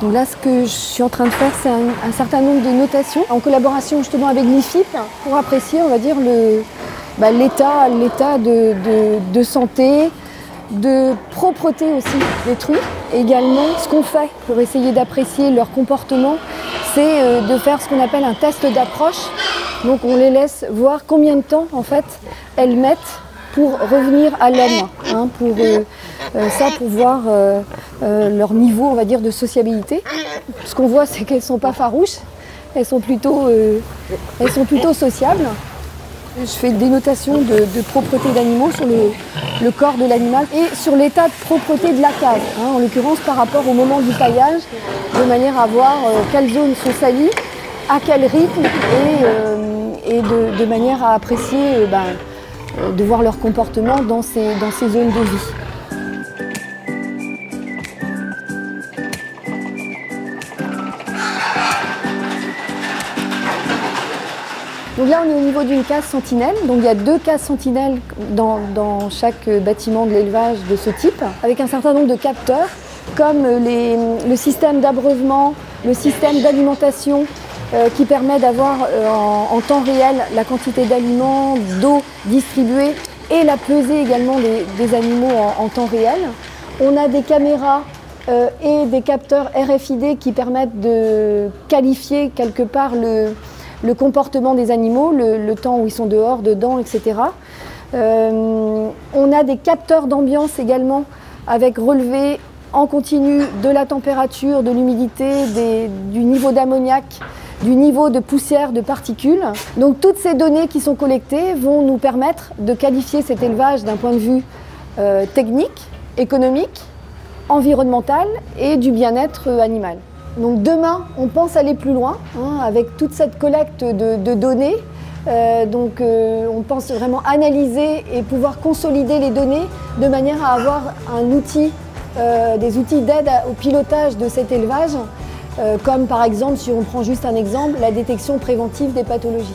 Donc là, ce que je suis en train de faire, c'est un certain nombre de notations en collaboration justement avec l'IFIP pour apprécier, on va dire, l'état de santé, de propreté aussi des truies. Et également, ce qu'on fait pour essayer d'apprécier leur comportement, c'est de faire ce qu'on appelle un test d'approche. Donc on les laisse voir combien de temps en fait elles mettent pour revenir à l'homme, pour voir leur niveau, on va dire, de sociabilité. Ce qu'on voit, c'est qu'elles ne sont pas farouches, elles sont plutôt sociables. Je fais des notations de propreté d'animaux sur le corps de l'animal et sur l'état de propreté de la cage, en l'occurrence par rapport au moment du paillage, de manière à voir quelles zones sont salies, à quel rythme et de manière à apprécier de voir leur comportement dans ces zones de vie. Donc là, on est au niveau d'une case sentinelle. Donc il y a 2 cases sentinelles dans chaque bâtiment de l'élevage de ce type, avec un certain nombre de capteurs, comme le système d'abreuvement, le système d'alimentation, qui permet d'avoir en temps réel la quantité d'aliments, d'eau distribuée et la pesée également des animaux en temps réel. On a des caméras et des capteurs RFID qui permettent de qualifier quelque part le comportement des animaux, le temps où ils sont dehors, dedans, etc. On a des capteurs d'ambiance également avec relevé en continu de la température, de l'humidité, du niveau d'ammoniac, du niveau de poussière, de particules. Donc toutes ces données qui sont collectées vont nous permettre de qualifier cet élevage d'un point de vue technique, économique, environnemental et du bien-être animal. Donc demain, on pense aller plus loin avec toute cette collecte de données. On pense vraiment analyser et pouvoir consolider les données de manière à avoir des outils d'aide au pilotage de cet élevage, comme par exemple, si on prend juste un exemple, la détection préventive des pathologies.